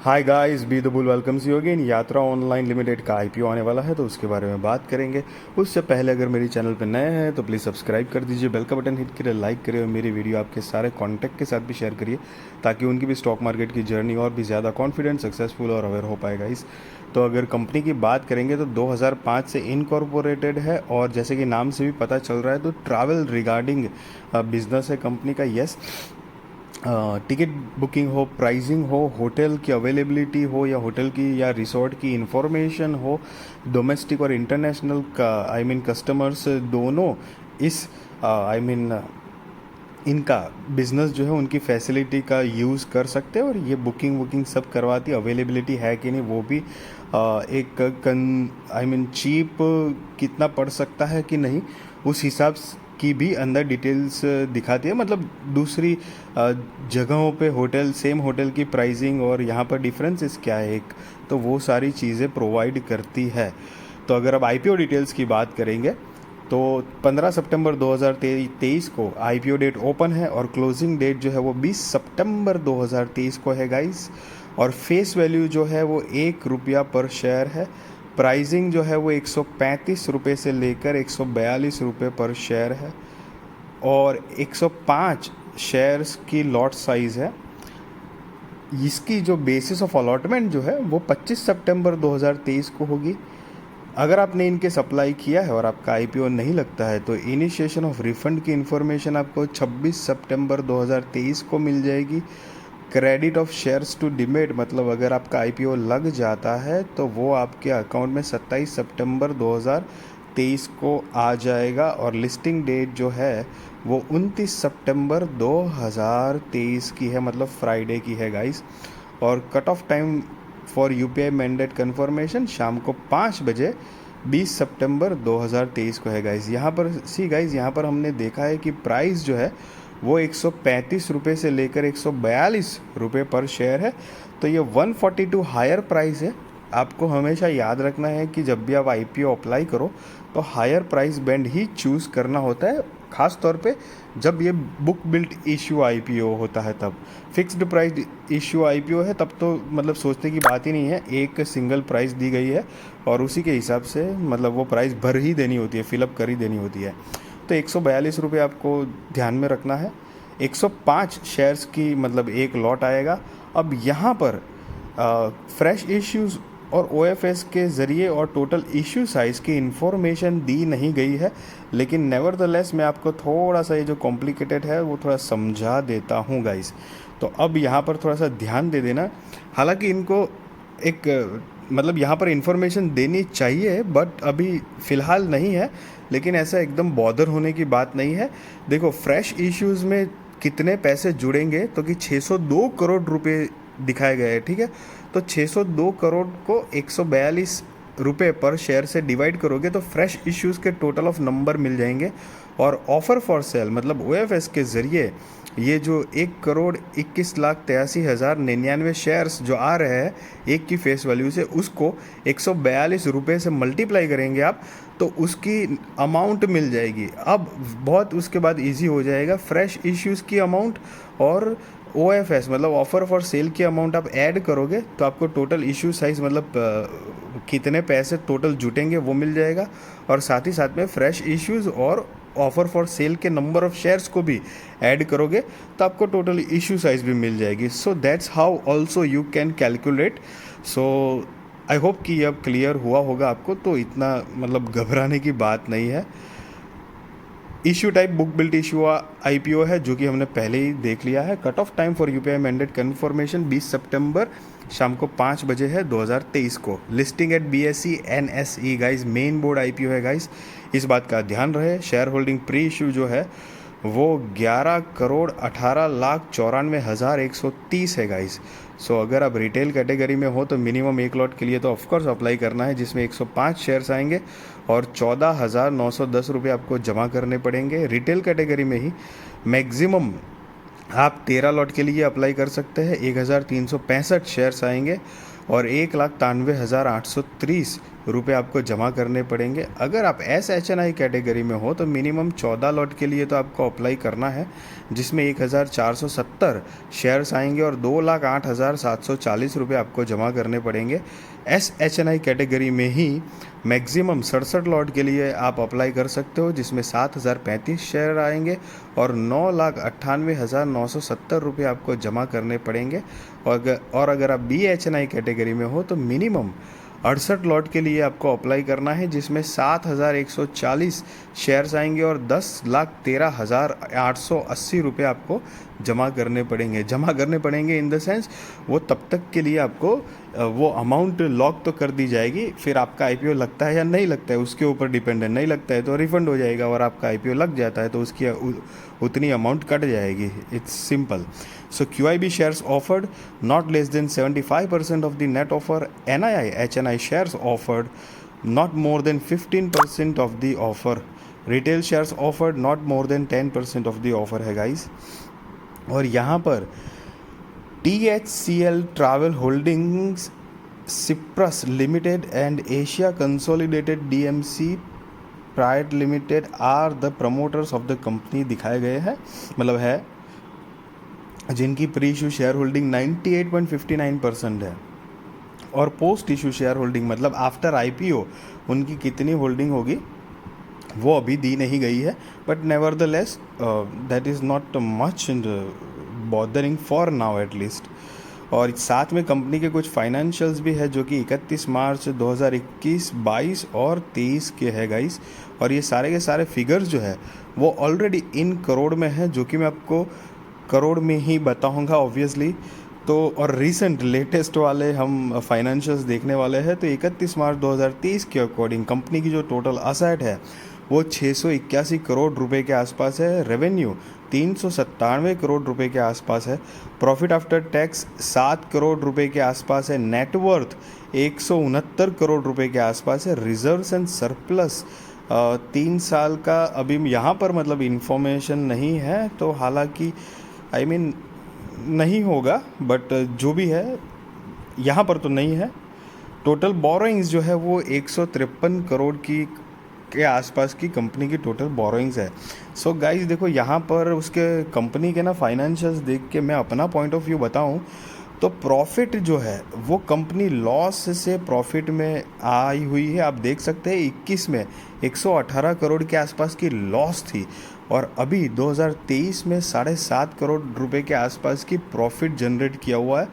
Hi guys, be the bull welcomes you again. यात्रा online limited का IPO आने वाला है तो उसके बारे में बात करेंगे। उससे पहले अगर मेरी चैनल पर नए हैं तो प्लीज़ सब्सक्राइब कर दीजिए, बेल का बटन हिट करिए, लाइक करिए और मेरी वीडियो आपके सारे कॉन्टैक्ट के साथ भी शेयर करिए ताकि उनकी भी स्टॉक मार्केट की जर्नी और भी ज़्यादा कॉन्फिडेंट, सक्सेसफुल और अवेयर हो पाएगा इस। तो अगर कंपनी की बात करेंगे तो 2005 से इनकॉर्पोरेटेड है और जैसे कि नाम से भी पता चल रहा है तो ट्रैवल रिगार्डिंग बिजनेस है कंपनी का। यस, टिकट बुकिंग हो, प्राइसिंग हो, होटल की अवेलेबिलिटी हो या होटल की या रिसोर्ट की इंफॉर्मेशन हो, डोमेस्टिक और इंटरनेशनल का कस्टमर्स दोनों इस इनका बिजनेस जो है उनकी फैसिलिटी का यूज़ कर सकते हैं और ये बुकिंग वुकिंग सब करवाती है। अवेलेबिलिटी है कि नहीं वो भी एक चीप कितना पड़ सकता है कि नहीं उस हिसाब की भी अंदर डिटेल्स दिखाती है। मतलब दूसरी जगहों पे होटल, सेम होटल की प्राइसिंग और यहाँ पर डिफरेंसेस क्या है एक, तो वो सारी चीज़ें प्रोवाइड करती है। तो अगर अब आईपीओ डिटेल्स की बात करेंगे तो 15 सितंबर 2023 को आईपीओ डेट ओपन है और क्लोजिंग डेट जो है वो 20 सितंबर 2023 को है गाइस। और फेस वैल्यू जो है वो ₹1 पर शेयर है। प्राइसिंग जो है वो 135 रुपये से लेकर 142 रुपये पर शेयर है और 105 शेयर्स की लॉट साइज़ है। इसकी जो बेसिस ऑफ अलॉटमेंट जो है वो 25 सितंबर 2023 को होगी। अगर आपने इनके सप्लाई किया है और आपका आईपीओ नहीं लगता है तो इनिशिएशन ऑफ रिफंड की इन्फॉर्मेशन आपको 26 सितंबर 2023 को मिल जाएगी। Credit of shares to demat, मतलब अगर आपका आईपीओ लग जाता है तो वो आपके अकाउंट में 27 सितंबर 2023 को आ जाएगा और लिस्टिंग डेट जो है वो 29 सितंबर 2023 की है, मतलब फ्राइडे की है गाइस। और cut off time for UPI mandate confirmation शाम को 5 बजे 20 सितंबर 2023 को है गाइस। यहाँ पर हमने देखा है कि प्राइस जो है वो 135 रुपये से लेकर 142 रुपये पर शेयर है। तो ये 142 हायर प्राइस है। आपको हमेशा याद रखना है कि जब भी आप आईपीओ अप्लाई करो तो हायर प्राइस बैंड ही चूज़ करना होता है, ख़ास तौर पे जब ये बुक बिल्ट इशू आईपीओ होता है। तब फिक्स्ड प्राइस इशू आईपीओ है तब तो मतलब सोचने की बात ही नहीं है, एक सिंगल प्राइस दी गई है और उसी के हिसाब से मतलब वो प्राइस भर ही देनी होती है, फिलअप कर ही देनी होती है। तो 142 रुपये आपको ध्यान में रखना है। 105 शेयर्स की मतलब एक लॉट आएगा। अब यहाँ पर फ्रेश इश्यूज़ और ओएफएस के ज़रिए और टोटल इशू साइज़ की इन्फॉर्मेशन दी नहीं गई है, लेकिन नेवरदलेस मैं आपको थोड़ा सा ये जो कॉम्प्लिकेटेड है वो थोड़ा समझा देता हूँ गाइस। तो अब यहाँ पर थोड़ा सा ध्यान दे देना। हालांकि इनको एक मतलब यहाँ पर इन्फॉर्मेशन देनी चाहिए बट अभी फ़िलहाल नहीं है, लेकिन ऐसा एकदम बॉदर होने की बात नहीं है। देखो, फ्रेश इश्यूज़ में कितने पैसे जुड़ेंगे तो कि 602 करोड़ रुपए दिखाए गए हैं, ठीक है। तो 602 करोड़ को 142 रुपये पर शेयर से डिवाइड करोगे तो फ्रेश इश्यूज़ के टोटल ऑफ नंबर मिल जाएंगे। और ऑफ़र फॉर सेल मतलब ओएफएस के ज़रिए ये जो 1,21,83,099 शेयर्स जो आ रहे हैं एक की फेस वैल्यू से, उसको 142 रुपये से मल्टीप्लाई करेंगे आप तो उसकी अमाउंट मिल जाएगी। अब बहुत उसके बाद इजी हो जाएगा। फ्रेश इश्यूज़ की अमाउंट और ओएफएस मतलब ऑफ़र फॉर सेल की अमाउंट आप ऐड करोगे तो आपको टोटल इशू साइज़ मतलब कितने पैसे टोटल जुटेंगे वो मिल जाएगा। और साथ ही साथ में फ्रेश इश्यूज़ और ऑफ़र फॉर सेल के नंबर ऑफ़ शेयर्स को भी ऐड करोगे तो आपको टोटल इशू साइज़ भी मिल जाएगी। So that's how also you can calculate. So I hope कि अब क्लियर हुआ होगा आपको, तो इतना मतलब घबराने की बात नहीं है। Issue type book built issue IPO है जो कि हमने पहले ही देख लिया है। Cut off time for UPI mandate confirmation 20 सितंबर शाम को 5 बजे है 2023 को। Listing at BSE NSE guys, main board IPO है गाइस, इस बात का ध्यान रहे। शेयर होल्डिंग प्री इशू जो है वो 11,18,94,130 है गाइस। सो अगर आप रिटेल कैटेगरी में हो तो मिनिमम एक लॉट के लिए तो ऑफकोर्स अप्लाई करना है, जिसमें 105 शेयर्स आएंगे और 14,910 रुपये आपको जमा करने पड़ेंगे रिटेल कैटेगरी में ही। मैक्सिमम आप 13 लॉट के लिए अप्लाई कर सकते हैं। 1,365 शेयर्स आएंगे और 1,93,830 रुपये आपको जमा करने पड़ेंगे। अगर आप SHNI कैटेगरी में हो तो मिनिमम 14 लॉट के लिए तो आपको अप्लाई करना है, जिसमें 1470 शेयर्स आएंगे और 2,08,740 रुपये आपको जमा करने पड़ेंगे। SHNI कैटेगरी में ही मैक्सिमम 67 लॉट के लिए आप अप्लाई कर सकते हो, जिसमें 7,035 शेयर आएंगे और 9,98,970 रुपये आपको जमा करने पड़ेंगे। और अगर आप BHNI कैटेगरी में हो तो मिनिमम 68 लॉट के लिए आपको अप्लाई करना है, जिसमें 7,140 शेयर्स आएंगे और 10,13,880 रुपये आपको जमा करने पड़ेंगे इन द सेंस वो तब तक के लिए आपको वो अमाउंट लॉक तो कर दी जाएगी, फिर आपका IPO लगता है या नहीं लगता है उसके ऊपर डिपेंडेंट, नहीं लगता है तो रिफंड हो जाएगा, और आपका IPO लग जाता है तो उसकी उतनी अमाउंट कट जाएगी। It's simple. So QIB shares offered not less than 75% of the net offer. NII HNI shares offered not more than 15% of the offer. Retail shares offered not more than 10% of the offer है guys। और यहाँ पर THCL Travel Holdings, Cyprus Limited and Asia Consolidated DMC Private Limited are the promoters of the company दिखाए गए हैं, मतलब है जिनकी प्री इशू शेयर होल्डिंग 98.59% है, और पोस्ट इशू शेयर होल्डिंग मतलब आफ्टर IPO उनकी कितनी होल्डिंग होगी वो अभी दी नहीं गई है, but nevertheless that is not much bothering for now at least. और साथ में कंपनी के कुछ फाइनेंशियल्स भी है जो कि 31 मार्च 2021, 22 और 23 के है गाइस, और ये सारे के सारे फिगर्स जो है वो ऑलरेडी इन करोड़ में है, जो कि मैं आपको करोड़ में ही बताऊंगा ऑब्वियसली। तो और रीसेंट लेटेस्ट वाले हम फाइनेंशियल्स देखने वाले हैं, तो 31 मार्च 2023 के अकॉर्डिंग कंपनी की जो टोटल असेट है वो 681 करोड़ रुपए के आसपास है, रेवेन्यू 397 करोड़ रुपए के आसपास है, प्रॉफिट आफ्टर टैक्स 7 करोड़ रुपए के आसपास है, नेटवर्थ 169 करोड़ रुपए के आसपास है, रिजर्व्स एंड सरप्लस 3 साल का अभी यहाँ पर मतलब इन्फॉर्मेशन नहीं है, तो हालांकि नहीं होगा, बट जो भी है यहाँ पर तो नहीं है। टोटल बोरोइंग्स जो है वो 153 करोड़ के आसपास की कंपनी की टोटल बोरोइंग्स है। सो गाइस देखो यहाँ पर उसके कंपनी के ना फाइनेंशियल्स देख के मैं अपना पॉइंट ऑफ व्यू बताऊँ तो प्रॉफिट जो है वो कंपनी लॉस से प्रॉफिट में आई हुई है। आप देख सकते हैं 21 में 118 करोड़ के आसपास की लॉस थी, और अभी 2023 में 7.5 करोड़ रुपए के आसपास की प्रॉफिट जनरेट किया हुआ है,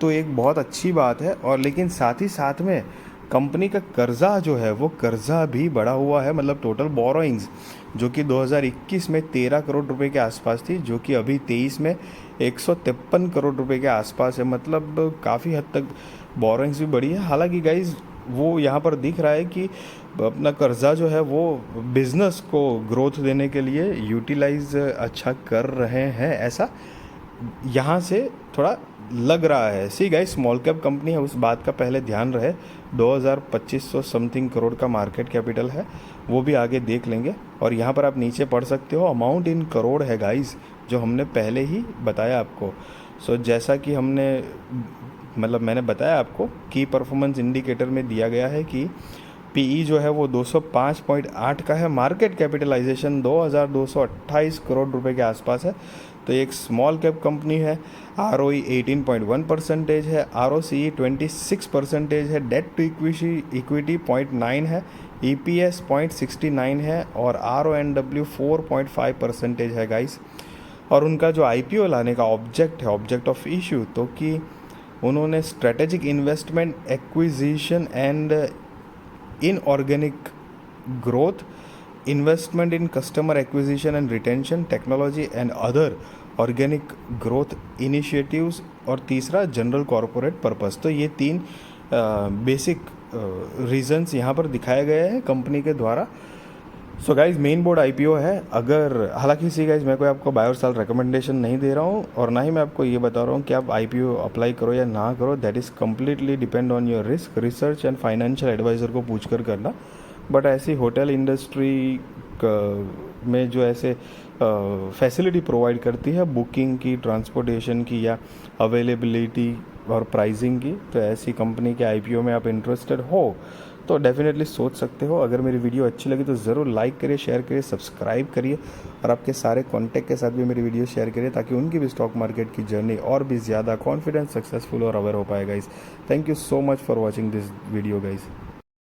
तो एक बहुत अच्छी बात है। और लेकिन साथ ही साथ में कंपनी का कर्जा जो है वो कर्जा भी बढ़ा हुआ है, मतलब टोटल बोरोइंग्स जो कि 2021 में 13 करोड़ रुपए के आसपास थी, जो कि अभी 23 में 153 करोड़ रुपए के आसपास है, मतलब काफ़ी हद तक बोरोइंग्स भी बढ़ी है। हालांकि गाइज वो यहाँ पर दिख रहा है कि अपना कर्जा जो है वो बिज़नेस को ग्रोथ देने के लिए यूटिलाइज अच्छा कर रहे हैं, ऐसा यहाँ से थोड़ा लग रहा है। See guys small cap company है, उस बात का पहले ध्यान रहे। 2,2500 समथिंग करोड़ का मार्केट कैपिटल है, वो भी आगे देख लेंगे। और यहाँ पर आप नीचे पढ़ सकते हो अमाउंट इन करोड़ है गाइस, जो हमने पहले ही बताया आपको। सो जैसा कि मैंने बताया आपको की परफॉर्मेंस इंडिकेटर में दिया गया है कि PE जो है वो 205.8 का है, मार्केट कैपिटलाइजेशन 2,228 करोड़ रुपए के आसपास है, तो एक स्मॉल कैप कंपनी है। ROE 18.1% है, ROCE 26% है, डेट टू इक्विटी 0.9 है, EPS 0.69 है और RONW 4.5% है गाइस। और उनका जो IPO लाने का ऑब्जेक्ट ऑफ इशू, तो कि उन्होंने strategic investment, acquisition and inorganic growth, investment in customer acquisition and retention, technology and other organic growth initiatives, और तीसरा जनरल कॉरपोरेट पर्पस। तो ये 3 बेसिक रीजंस यहाँ पर दिखाए गए हैं कंपनी के द्वारा। So guys main board IPO है। अगर हालांकि सी गाइज मैं कोई आपको बाय और सेल रिकमेंडेशन नहीं दे रहा हूँ, और ना ही मैं आपको ये बता रहा हूँ कि आप IPO अप्लाई करो या ना करो, that is completely depend on your risk, research and financial advisor को पूछ कर करना। बट ऐसी होटल इंडस्ट्री में जो ऐसे फैसिलिटी प्रोवाइड करती है बुकिंग की, ट्रांसपोर्टेशन की या अवेलेबिलिटी और प्राइसिंग की, तो ऐसी कंपनी के IPO में आप इंटरेस्टेड हो तो डेफिनेटली सोच सकते हो। अगर मेरी वीडियो अच्छी लगी तो ज़रूर लाइक करिए, शेयर करिए, सब्सक्राइब करिए और आपके सारे कॉन्टैक्ट के साथ भी मेरी वीडियो शेयर करिए ताकि उनकी भी स्टॉक मार्केट की जर्नी और भी ज़्यादा कॉन्फिडेंस, सक्सेसफुल और अवेयर हो पाए guys. Thank you so much for watching this video guys.